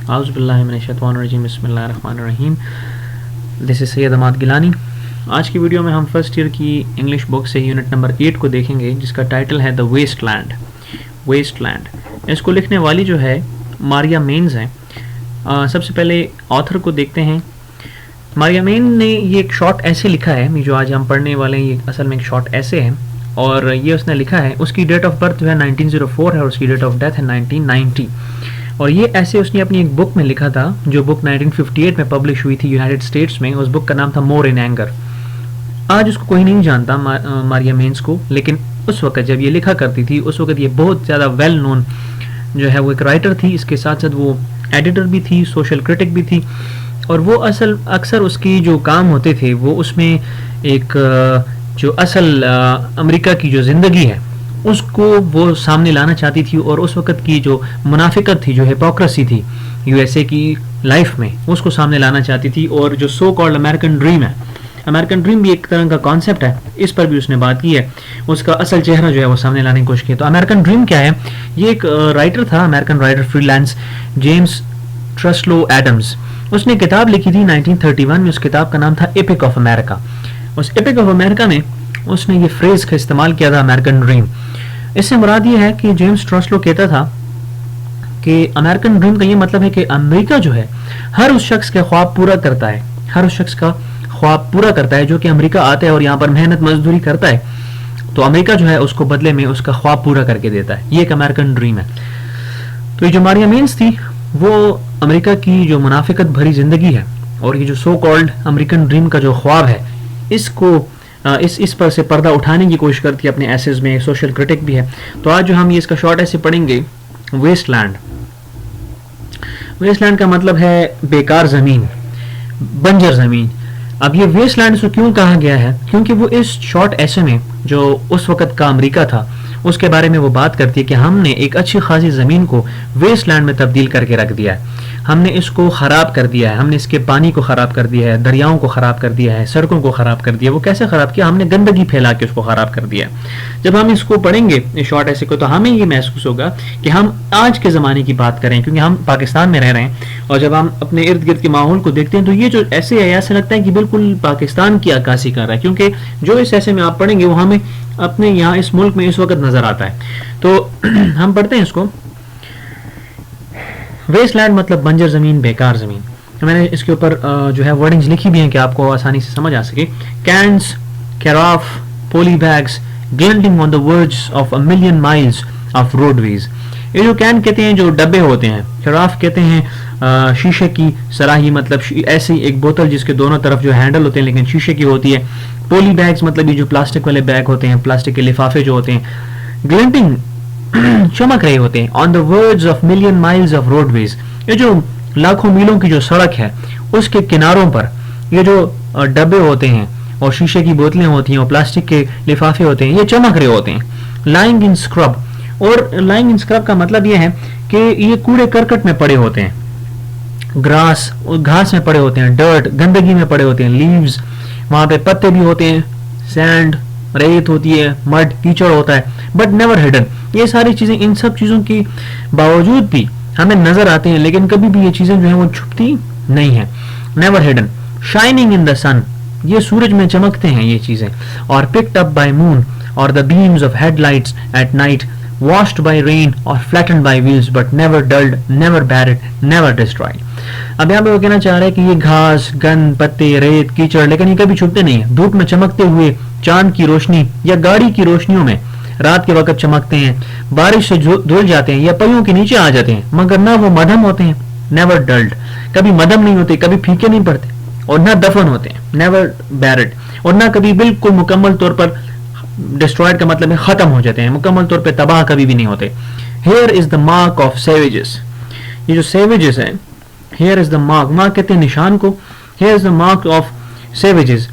اعوذ باللہ من الشیطان الرجیم بسم اللہ الرحمن الرحیم. دس از سید احمد گیلانی. آج کی ویڈیو میں ہم فرسٹ ایئر کی انگلش بک سے یونٹ نمبر 8 کو دیکھیں گے جس کا ٹائٹل ہے دا ویسٹ لینڈ. ویسٹ لینڈ اس کو لکھنے والی جو ہے ماریا مینز ہیں. سب سے پہلے آتھر کو دیکھتے ہیں. ماریا مین نے یہ ایک شارٹ ایسے لکھا ہے جو آج ہم پڑھنے والے ہیں. یہ اصل میں ایک شارٹ ایسے ہے اور یہ اس نے لکھا ہے. اس کی ڈیٹ آف برتھ جو ہے 1904 ہے اور اس کی ڈیٹ آف ڈیتھ ہے 1990. اور یہ ایسے اس نے اپنی ایک بک میں لکھا تھا جو بک 1958 میں پبلش ہوئی تھی یونائٹڈ اسٹیٹس میں. اس بک کا نام تھا مور ان اینگر. آج اس کو کوئی نہیں جانتا ماریا مینز کو, لیکن اس وقت جب یہ لکھا کرتی تھی اس وقت یہ بہت زیادہ ویل نون جو ہے وہ ایک رائٹر تھی. اس کے ساتھ ساتھ وہ ایڈیٹر بھی تھی, سوشل کرٹک بھی تھی. اور وہ اکثر اس کی جو کام ہوتے تھے وہ اس میں ایک جو اصل امریکہ کی جو زندگی ہے اس کو وہ سامنے لانا چاہتی تھی, اور اس وقت کی جو منافقت تھی, جو ہپوکریسی تھی یو ایس اے کی لائف میں, اس کو سامنے لانا چاہتی تھی. اور جو سو کالڈ امریکن ڈریم ہے, امریکن ڈریم بھی ایک طرح کا کانسیپٹ ہے, اس پر بھی اس نے بات کی ہے. اس کا اصل چہرہ جو ہے وہ سامنے لانے کی کوشش کی. تو امریکن ڈریم کیا ہے؟ یہ ایک رائٹر تھا, American writer freelance James Truslow Adams. اس نے کتاب لکھی تھی 1931 میں. اس کتاب کا نام تھا ایپک آف امریکہ. اس ایپک آف امریکہ میں اس نے یہ فریز کا استعمال کیا تھا امریکن ڈریم. اس سے مراد یہ ہے کہ جیمز ٹرسلو کہتا تھا کہ امریکن ڈریم کا یہ مطلب ہے کہ امریکہ جو ہے ہر اس شخص کے خواب پورا کرتا ہے, ہر اس شخص کا خواب پورا کرتا ہے جو کہ امریکہ آتا ہے اور یہاں پر محنت مزدوری کرتا ہے. تو امریکہ جو ہے اس کو بدلے میں اس کا خواب پورا کر کے دیتا ہے. یہ ایک امریکن ڈریم ہے. تو یہ جو ماریا مینز تھی وہ امریکہ کی جو منافقت بھری زندگی ہے اور یہ جو سو کالڈ امریکن ڈریم کا جو خواب ہے اس کو اس پر سے پردہ اٹھانے کی کوشش کرتی ہے اپنے ایسیز میں. سوشل کرٹک بھی ہے. تو آج جو ہم یہ اس کا شارٹ ایسے پڑھیں گے ویسٹ لینڈ. ویسٹ لینڈ کا مطلب ہے بیکار زمین, بنجر زمین. اب یہ ویسٹ لینڈ کو کیوں کہا گیا ہے؟ کیونکہ وہ اس شارٹ ایسے میں جو اس وقت کا امریکہ تھا اس کے بارے میں وہ بات کرتی ہے کہ ہم نے ایک اچھی خاصی زمین کو ویسٹ لینڈ میں تبدیل کر کے رکھ دیا ہے. ہم نے اس کو خراب کر دیا ہے, ہم نے اس کے پانی کو خراب کر دیا ہے, دریاؤں کو خراب کر دیا ہے, سڑکوں کو خراب کر دیا. وہ کیسے خراب کیا؟ ہم نے گندگی پھیلا کے اس کو خراب کر دیا. جب ہم اس کو پڑھیں گے اس شارٹ ایسے کو تو ہمیں یہ محسوس ہوگا کہ ہم آج کے زمانے کی بات کریں, کیونکہ ہم پاکستان میں رہ رہے ہیں. اور جب ہم اپنے ارد گرد کے ماحول کو دیکھتے ہیں تو یہ جو ایسے ہے ایسا لگتا ہے کہ بالکل پاکستان کی عکاسی کر رہا ہے, کیونکہ جو اس ایسے میں آپ پڑھیں گے وہ ہمیں اپنے یہاں اس ملک میں اس وقت نظر آتا ہے. تو ہم پڑھتے ہیں اس کو. ویسٹ لینڈ مطلب بنجر زمین, بیکار زمین. میں نے اس کے اوپر جو ہے ورڈنگز لکھی بھی ہیں کہ آپ کو آسانی سے سمجھ آ سکے. کینز, کیراف, poly bags glinting on the verges of a million miles of roadways. یہ جو کین کہتے ہیں جو ڈبے ہوتے ہیں, کیراف کہتے ہیں شیشے کی سراہی, مطلب ایسی ایک بوتل جس کے دونوں طرف جو ہینڈل ہوتے ہیں لیکن شیشے کی ہوتی ہے. پولی بیگز مطلب یہ جو پلاسٹک والے بیگ ہوتے ہیں, پلاسٹک کے لفافے جو ہوتے ہیں. گلنٹنگ چمک رہے ہوتے ہیں. On the verges of million miles of roadways, یہ جو لاکھوں میلوں کی جو سڑک ہے اس کے کناروں پر یہ جو ڈبے ہوتے ہیں اور شیشے کی بوتلیں ہوتی ہیں اور پلاسٹک کے لفافے ہوتے ہیں, یہ چمک رہے ہوتے ہیں. لائنگ ان اسکرب, اور لائنگ ان اسکرب کا مطلب یہ ہے کہ یہ کوڑے کرکٹ میں پڑے ہوتے ہیں, گھاس میں پڑے ہوتے ہیں, ڈرٹ گندگی میں پڑے ہوتے ہیں, لیوز وہاں پہ پتے بھی ہوتے ہیں, سینڈ ریت ہوتی ہے, مڈ کیچڑ ہوتا ہے, بٹ نیور ہڈن. یہ ساری چیزیں ان سب چیزوں کی باوجود بھی ہمیں نظر آتے ہیں لیکن کبھی بھی یہ چیزیں جو ہیں وہ چھپتی نہیں ہیں. Never hidden. شائننگ ان دا سن, یہ سورج میں چمکتے ہیں یہ چیزیں. اور پکڈ اپ بائی مون اور the beams of headlights at night, washed by rain or flattened by wheels but never dulled, never buried, never destroyed. اب یہاں پہ وہ کہنا چاہ رہے ہیں کہ یہ گھاس, گند, پتے, ریت, کیچڑ لیکن یہ کبھی چھپتے نہیں ہیں. دھوپ میں چمکتے ہوئے, چاند کی روشنی یا گاڑی کی روشنیوں میں رات کے وقت چمکتے ہیں, بارش سے دھل جاتے ہیں یا پہیوں کے نیچے آ جاتے ہیں, مگر نہ وہ مدھم ہوتے ہیں. نیور ڈلڈ, کبھی مدھم نہیں ہوتے, کبھی پھیکے نہیں پڑتے, اور نہ دفن ہوتے ہیں. نیور بیرڈ, اور نہ کبھی بالکل مکمل طور پر ڈسٹرائڈ کا مطلب ہے ختم ہو جاتے ہیں, مکمل طور پہ تباہ کبھی بھی نہیں ہوتے. Here is the mark of سیویجز, یہ جو سیویجز ہیں, here is the mark, mark کہتے ہیں نشان کو, here is the mark of سیویجز.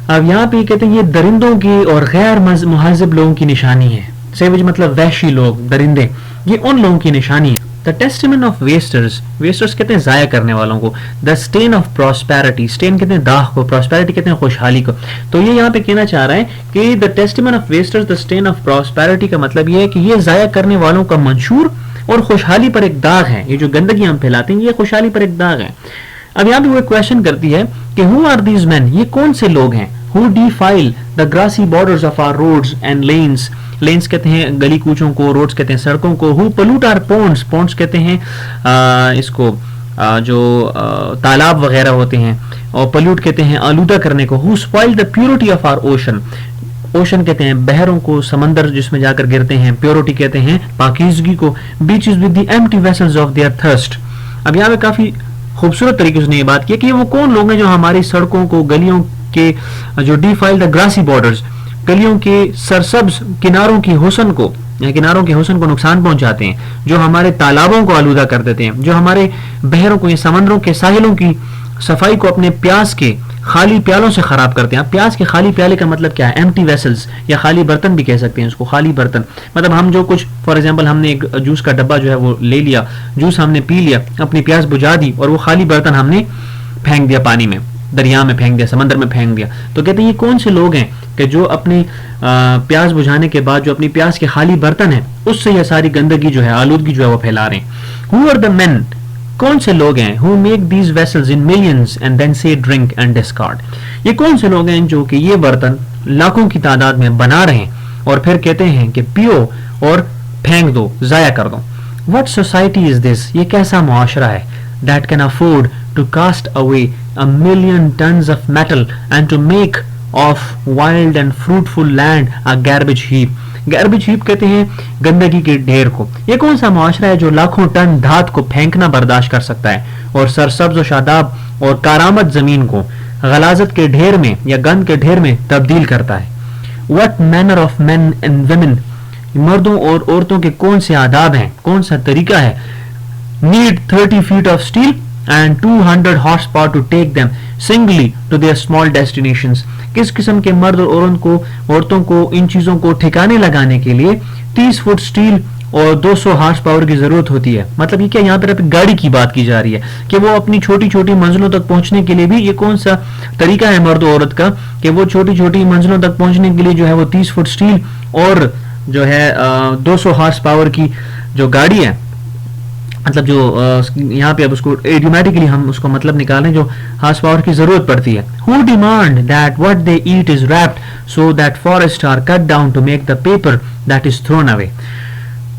اب یہاں پہ کہتے ہیں یہ درندوں کی اور غیر مہذب لوگوں کی نشانی ہے. سیویج مطلب وحشی لوگ, درندے, یہ ان لوگوں کی نشانی ہے. دا ٹیسٹیمن آف ویسٹرز, ویسٹرز کہتے ہیں ضائع کرنے والوں کو. دا اسٹین آف پراسپیرٹی, اسٹین کہتے ہیں داغ کو, پراسپیرٹی کہتے ہیں خوشحالی کو. تو یہ یہاں پہ کہنا چاہ رہا ہے کہ the testimony of wasters, the stain of prosperity کا مطلب یہ ہے کہ یہ ضائع کرنے والوں کا منشور اور خوشحالی پر ایک داغ ہے. یہ جو گندگی ہم پھیلاتے ہیں یہ خوشحالی پر ایک داغ ہے. اب یہاں پہ وہ کویشچن کرتی ہے کہ who are these men, یہ کون سے لوگ ہیں, who defile the grassy borders of our roads and lanes, lanes کہتے ہیں گلی کوچوں کو, roads کہتے ہیں سڑکوں کو, who pollute our ponds, ponds کہتے ہیں اس کو جو تالاب وغیرہ ہوتے ہیں, اور pollute کہتے ہیں آلودہ کرنے کو, who spoil the purity of our ocean, ocean کہتے ہیں بحروں کو, سمندر جس میں جا کر گرتے ہیں, پیورٹی کہتے ہیں پاکیزگی کو, beaches with the empty vessels of their thirst. اب یہاں پہ کافی خوبصورت طریقے سے نے یہ بات کی کہ وہ کون لوگ ہیں جو ہماری سڑکوں کو, گلیوں کے جو ڈیفائل دا گراسی بارڈرز, گلیوں کے سرسبز کناروں کی حسن کو یا کناروں کے حسن کو نقصان پہنچاتے ہیں, جو ہمارے تالابوں کو آلودہ کر دیتے ہیں, جو ہمارے بحروں کو یا سمندروں کے ساحلوں کی صفائی کو اپنے پیاس کے خالی پیالوں سے خراب کرتے ہیں. پیاس کے خالی پیالے کا مطلب کیا ہے؟ ایمٹی ویسلز یا خالی برتن بھی کہہ سکتے ہیں اس کو, خالی برتن مطلب ہم جو کچھ فار ایگزامپل ہم نے ایک جوس کا ڈبہ جو ہے وہ لے لیا, جوس ہم نے پی لیا, اپنی پیاس بجھا دی اور وہ خالی برتن ہم نے پھینک دیا پانی میں, دریا میں پھینک دیا, سمندر میں پھینک دیا. تو کہتے ہیں یہ کون سے لوگ ہیں کہ جو اپنی پیاس بجھانے کے بعد جو اپنی پیاس کے خالی برتن ہیں اس سے یہ ساری گندگی جو ہے, آلودگی جو ہے وہ پھیلا رہے ہیں. Who are the men, کون سے لوگ ہیں who make these vessels in millions and then say drink and discard, یہ کون سے لوگ ہیں جو کہ یہ برتن لاکھوں کی تعداد میں بنا رہے ہیں اور پھر کہتے ہیں کہ پیو اور پھینک دو, ضائع کر دو. What society is this, یہ کیسا معاشرہ ہے that can afford to cast away a million tons of metal and to make of wild and fruitful land a garbage heap. Garbage heap کہتے ہیں گندگی کے ڈھیر کو. یہ کون سا معاشرہ ہے جو لاکھوں ٹن دھات کو پھینکنا برداشت کر سکتا ہے اور سرسبز و شاداب اور کارآمد زمین کو غلاظت کے ڈھیر میں یا گند کے ڈھیر میں تبدیل کرتا ہے. What manner of men and women, مردوں اور عورتوں کے کون سے آداب ہیں, کون سا طریقہ ہے, need 30 feet of steel and 200 horsepower to take them singly to their small destinations. کس قسم کے مرد اور عورتوں کو ان چیزوں کو ٹھکانے لگانے کے لیے 30 فٹ سٹیل اور 200 ہارس پاور کی ضرورت ہوتی ہے. مطلب یہ کیا, یہاں پر گاڑی کی بات کی جا رہی ہے کہ وہ اپنی چھوٹی چھوٹی منزلوں تک پہنچنے کے لیے بھی یہ کون سا طریقہ ہے مرد و عورت کا کہ وہ چھوٹی چھوٹی منزلوں تک پہنچنے کے لیے جو ہے وہ 30 فٹ سٹیل اور جو ہے 200 ہارس پاور کی جو گاڑی ہے, مطلب جو یہاں پہ اب اس کو ایڈیومیٹکلی ہم اس کو مطلب نکالیں جو ہارس پاور کی ضرورت پڑتی ہے. Who demand that what they eat is wrapped so that forests are cut down to make the paper that is thrown away.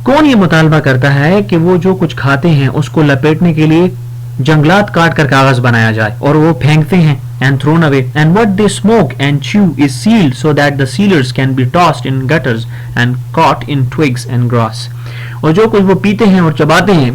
کون یہ مطالبہ کرتا ہے کہ وہ جو کچھ کھاتے ہیں اس کو لپیٹنے کے لیے جنگلات کاٹ کر کاغذ بنایا جائے اور وہ پھینکتے ہیں and thrown away, and what they smoke and chew is sealed so that the sealers can be tossed in gutters and caught in twigs and grass. اور جو کچھ وہ پیتے ہیں اور چباتے ہیں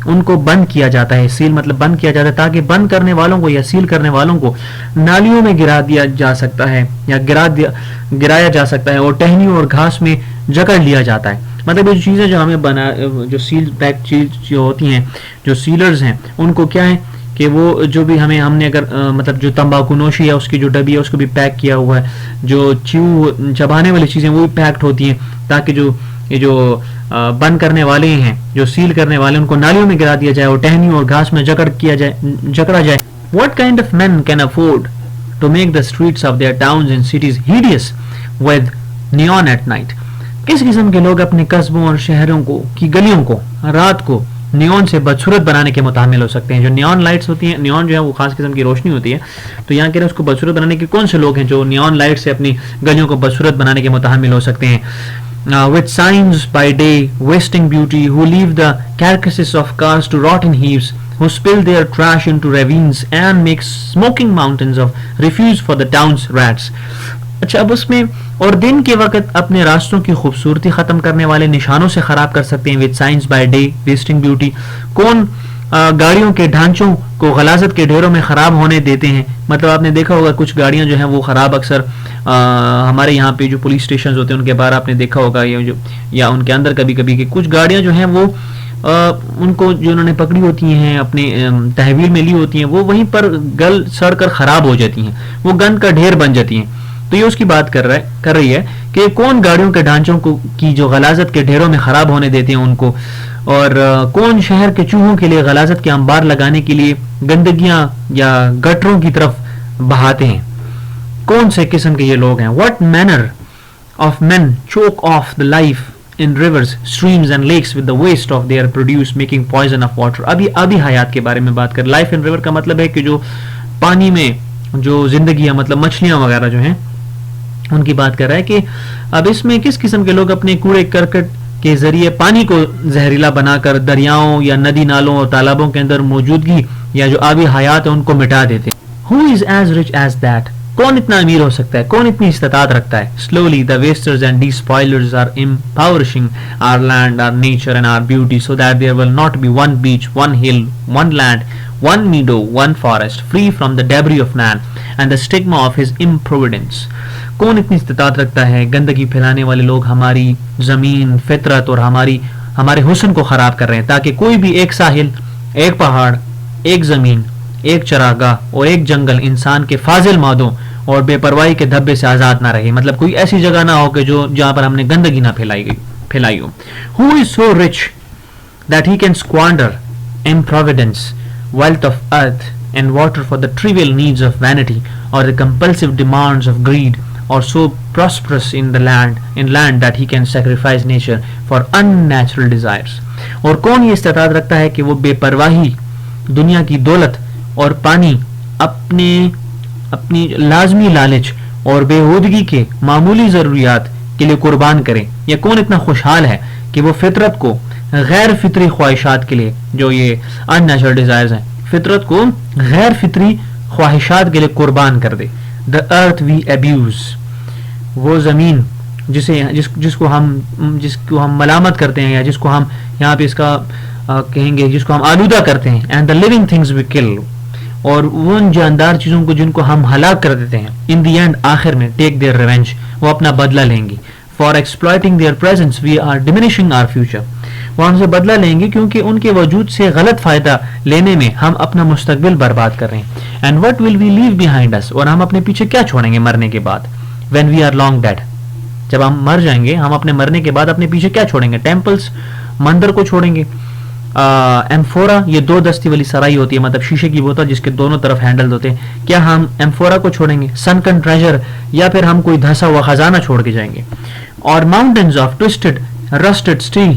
ان کو بند کیا جاتا ہے, سیل مطلب بند کیا جاتا ہے تاکہ بند کرنے والوں کو یا سیل کرنے والوں کو نالیوں میں گرا دیا جا سکتا ہے یا گرایا جا سکتا ہے اور ٹہنیوں اور گھاس میں جکڑ لیا جاتا ہے. مطلب یہ چیزیں جو ہمیں جو سیل پیک چیز جو ہوتی ہیں, جو سیلرز ہیں, ان کو کیا ہے کہ وہ جو بھی ہم نے اگر مطلب جو تمباکو نوشی ہے اس کی جو ڈبی ہے اس کو بھی پیک کیا ہوا ہے, جو چبانے والی چیزیں وہ بھی پیکڈ ہوتی ہیں تاکہ جو یہ جو بند کرنے والے ہیں, جو سیل کرنے والے, ان کو نالیوں میں گرا دیا جائے اور ٹہنیوں اور گھاس میں جکڑا جائے. What kind of men can afford to make the streets of their towns and cities hideous with neon at night? کس قسم کے لوگ اپنے قصبوں اور شہروں کو کی گلیوں کو رات کو نیون سے بدصورت بنانے کے متحمل ہو سکتے ہیں؟ جو نیون لائٹس ہوتی ہیں, نیون جو ہے وہ خاص قسم کی روشنی ہوتی ہے, تو یہاں کہہ رہے ہیں اس کو بدصورت بنانے کے کون سے لوگ ہیں جو نیون لائٹ سے اپنی گلیوں کو بدصورت بنانے کے متحمل ہو سکتے ہیں. With signs by day, wasting beauty, who leave the carcasses of cars to rot in heaps, who spill their trash into ravines and make smoking mountains of refuse for the town's rats. اچھا, اب اس میں اور دن کے وقت اپنے راستوں کی خوبصورتی ختم کرنے والے نشانوں سے خراب کر سکتے ہیں. with signs by day, wasting beauty, کون گاڑیوں کے ڈھانچوں کو غلاظت کے ڈھیروں میں خراب ہونے دیتے ہیں. مطلب آپ نے دیکھا ہوگا کچھ گاڑیاں جو ہیں وہ خراب اکثر ہمارے یہاں پہ جو پولیس اسٹیشنز ہوتے ہیں ان کے باہر آپ نے دیکھا ہوگا یا ان کے اندر کبھی کبھی کہ کچھ گاڑیاں جو ہیں وہ ان کو جو انہوں نے پکڑی ہوتی ہیں اپنے تحویل میں لی ہوتی ہیں وہ وہیں پر گل سڑ کر خراب ہو جاتی ہیں, وہ گند کا ڈھیر بن جاتی ہیں. تو یہ اس کی بات کر رہی ہے کہ کون گاڑیوں کے ڈھانچوں کو کی جو غلاظت کے ڈھیروں میں خراب ہونے دیتے ہیں ان کو, اور کون شہر کے چوہوں کے لیے غلاظت کے انبار لگانے کے لیے گندگیاں یا گٹروں کی طرف بہاتے ہیں. کون سے قسم کے یہ لوگ ہیں. What manner of men choke off the life in rivers, streams and lakes with the waste of their produce making poison of water. ابھی آبی حیات کے بارے میں بات کر. لائف ان ریور کا مطلب ہے کہ جو پانی میں جو زندگی ہے, مطلب مچھلیاں وغیرہ جو ہیں ان کی بات کر رہا ہے کہ اب اس میں کس قسم کے لوگ اپنے کوڑے کرکٹ کے ذریعے پانی کو زہریلا بنا کر دریاؤں یا ندی نالوں اور تالابوں کے اندر موجودگی یا جو آبی حیات ہیں ان کو مٹا دیتے ہیں. Who is as rich as that? کون اتنا امیر ہو سکتا ہے, کون اتنی استطاعت رکھتا ہے. Slowly the wasters and despoilers are impoverishing our land, our nature and our beauty so that there will not be one beach, one hill, one land, one meadow, one forest free from the debris of man and the stigma of his improvidence. کون اتنی استطاعت رکھتا ہے. گندگی پھیلانے والے لوگ ہماری زمین, فطرت اور ہمارے حسن کو خراب کر رہے ہیں تاکہ کوئی بھی ایک ساحل, ایک پہاڑ, ایک زمین, ایک چراگاہ اور ایک جنگل انسان کے فاضل مادوں اور بے پرواہی کے دھبے سے آزاد نہ رہے. مطلب کوئی ایسی جگہ نہ ہو کہ جہاں پر ہم نے گندگی نہ پھیلائی ہو. Who is so rich that he can squander improvidence, wealth of earth and water for the trivial needs of vanity or the compulsive demands of greed, or so prosperous in land that he can sacrifice nature for unnatural desires. اور کون یہ استطاعت رکھتا ہے کہ وہ بے پرواہی دنیا کی دولت اور پانی اپنی لازمی لالچ اور بےہودگی کے معمولی ضروریات کے لیے قربان کرے. یا کون اتنا خوشحال ہے کہ وہ فطرت کو غیر فطری خواہشات کے لیے, جو یہ ان نیچرل ڈیزائرز ہیں, فطرت کو غیر فطری خواہشات کے لیے قربان کر دے. The earth we abuse, وہ زمین جس کو ہم ملامت کرتے ہیں یا جس کو ہم یہاں پہ اس کا کہیں گے جس کو ہم آلودہ کرتے ہیں. And the living things we kill, اور وہ ان جاندار چیزوں کو جن کو ہم ہلاک کر دیتے ہیں. In the end, آخر میں take their revenge, وہ اپنا بدلہ لیں گی. For exploiting their presence we are diminishing our future, وہ ہم سے بدلہ لیں گے کیونکہ ان کے وجود سے غلط فائدہ لینے میں ہم اپنا مستقبل برباد کر رہے ہیں. And what will we leave behind us, اور ہم اپنے پیچھے کیا چھوڑیں گے مرنے کے بعد. When we are long dead, جب ہم مر جائیں گے, ہم اپنے مرنے کے بعد اپنے پیچھے کیا چھوڑیں گے. ٹیمپلز, مندر کو چھوڑیں گے. ایمفورا, یہ 2 دستی والی سرائی ہوتی ہے, مطلب شیشے کی بوتل جس کے دونوں طرف ہینڈل ہوتے ہیں. کیا ہم ایمفورا کو چھوڑیں گے, سنکن ٹریجر, یا پھر ہم کوئی دھسا ہوا خزانہ چھوڑ کے جائیں گے. اور mountains of toasted rusted steel,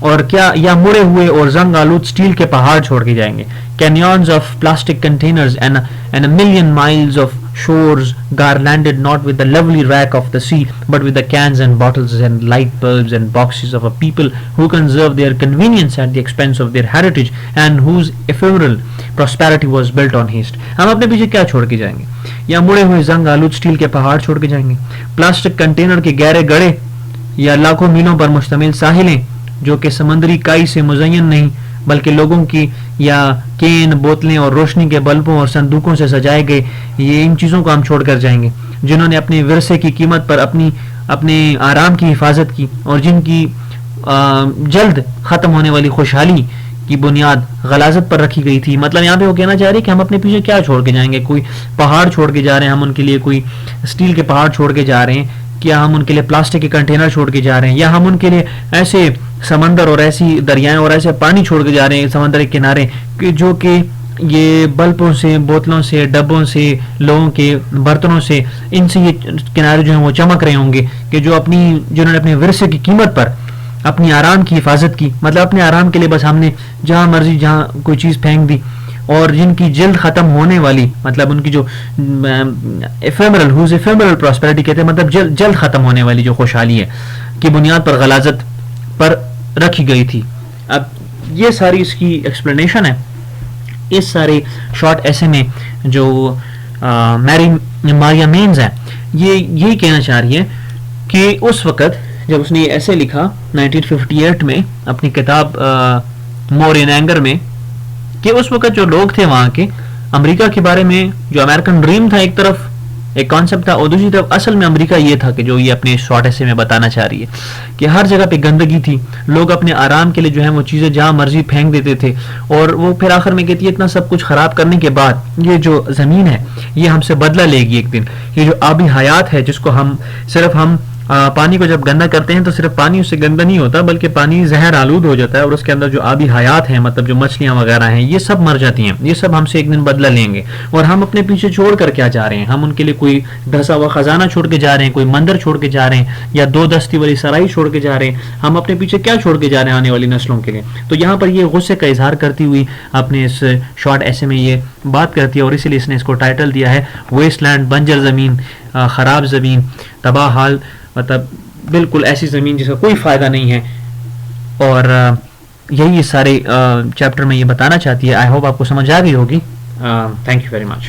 اور کیا یا مڑے ہوئے اور زنگ آلود اسٹیل کے پہاڑ چھوڑ کے جائیں گے. Canyons of plastic containers and a million miles of shores garlanded not with the lovely wreck of the sea but with the cans and bottles and light bulbs and boxes of a people who conserve their convenience at the expense of their heritage and whose ephemeral prosperity was built on haste. ہم اپنے پیچھے کیا چھوڑ کے جائیں گے. یا مڑے ہوئے زنگ آلود اسٹیل کے پہاڑ چھوڑ کے جائیں گے, پلاسٹک کنٹینر کے گہرے گڑھے, یا لاکھوں میلوں پر مشتمل ساحلیں جو کہ سمندری کائی سے مزین نہیں بلکہ لوگوں کی یا کین, بوتلیں اور روشنی کے بلبوں اور صندوقوں سے سجائے گئے. یہ ان چیزوں کو ہم چھوڑ کر جائیں گے جنہوں نے اپنے ورثے کی قیمت پر اپنے آرام کی حفاظت کی اور جن کی جلد ختم ہونے والی خوشحالی کی بنیاد غلاظت پر رکھی گئی تھی. مطلب یہاں پہ وہ کہنا چاہ رہے کہ ہم اپنے پیچھے کیا چھوڑ کے جائیں گے. کوئی پہاڑ چھوڑ کے جا رہے ہیں ہم ان کے لیے, کوئی اسٹیل کے پہاڑ چھوڑ کے جا رہے ہیں, کیا ہم ان کے لیے پلاسٹک کے کنٹینر چھوڑ کے جا رہے ہیں, یا ہم ان کے لیے ایسے سمندر اور ایسی دریائیں اور ایسے پانی چھوڑ کے جا رہے ہیں سمندر کے کنارے کہ جو کہ یہ بلبوں سے, بوتلوں سے, ڈبوں سے, لوگوں کے برتنوں سے, ان سے یہ کنارے جو ہیں وہ چمک رہے ہوں گے کہ جنہوں نے اپنے ورثے کی قیمت پر اپنی آرام کی حفاظت کی. مطلب اپنے آرام کے لیے بس ہم نے جہاں مرضی جہاں کوئی چیز پھینک دی, اور جن کی جلد ختم ہونے والی, مطلب ان کی جو ephemeral prosperity کہتے ہیں, مطلب جلد ختم ہونے والی جو خوشحالی ہے کی بنیاد پر غلاظت پر رکھی گئی تھی. اب یہ ساری اس کی ایکسپلینیشن ہے اس سارے شارٹ ایسے میں جو ماریا مینز ہے یہ یہی کہنا چاہ رہی ہے کہ اس وقت جب اس نے یہ ایسے لکھا 1958 میں اپنی کتاب مور ان اینگر میں, کہ اس وقت جو لوگ تھے وہاں کے امریکہ کے بارے میں جو امریکن ڈریم تھا ایک طرف, ایک کانسیپٹ تھا, اور دوسری طرف اصل میں امریکہ یہ تھا کہ جو یہ اپنے شارٹ ایسے میں بتانا چاہ رہی ہے کہ ہر جگہ پہ گندگی تھی, لوگ اپنے آرام کے لیے جو ہے وہ چیزیں جہاں مرضی پھینک دیتے تھے, اور وہ پھر آخر میں کہتی ہے اتنا سب کچھ خراب کرنے کے بعد یہ جو زمین ہے یہ ہم سے بدلہ لے گی ایک دن. یہ جو آبی حیات ہے جس کو ہم پانی کو جب گندا کرتے ہیں تو صرف پانی اس سے گندا نہیں ہوتا بلکہ پانی زہر آلود ہو جاتا ہے اور اس کے اندر جو آبی حیات ہیں مطلب جو مچھلیاں وغیرہ ہیں یہ سب مر جاتی ہیں. یہ سب ہم سے ایک دن بدلہ لیں گے اور ہم اپنے پیچھے چھوڑ کر کیا جا رہے ہیں؟ ہم ان کے لیے کوئی دھسا ہوا خزانہ چھوڑ کے جا رہے ہیں, کوئی مندر چھوڑ کے جا رہے ہیں, یا 2 دستی والی سرائی چھوڑ کے جا رہے ہیں. ہم اپنے پیچھے کیا چھوڑ کے جا رہے ہیں آنے والی نسلوں کے لیے؟ تو یہاں پر یہ غصے کا اظہار کرتی ہوئی اپنے اس شارٹ ایسے میں یہ بات کرتی ہے اور اسی لیے اس نے اس کو ٹائٹل دیا ہے ویسٹ لینڈ, بنجر زمین, خراب زمین, تباہ حال, مطلب بالکل ایسی زمین جس کا کوئی فائدہ نہیں ہے. اور یہی سارے چیپٹر میں یہ بتانا چاہتی ہے. آئی ہوپ آپ کو سمجھ آ گئی ہوگی. Thank you very much.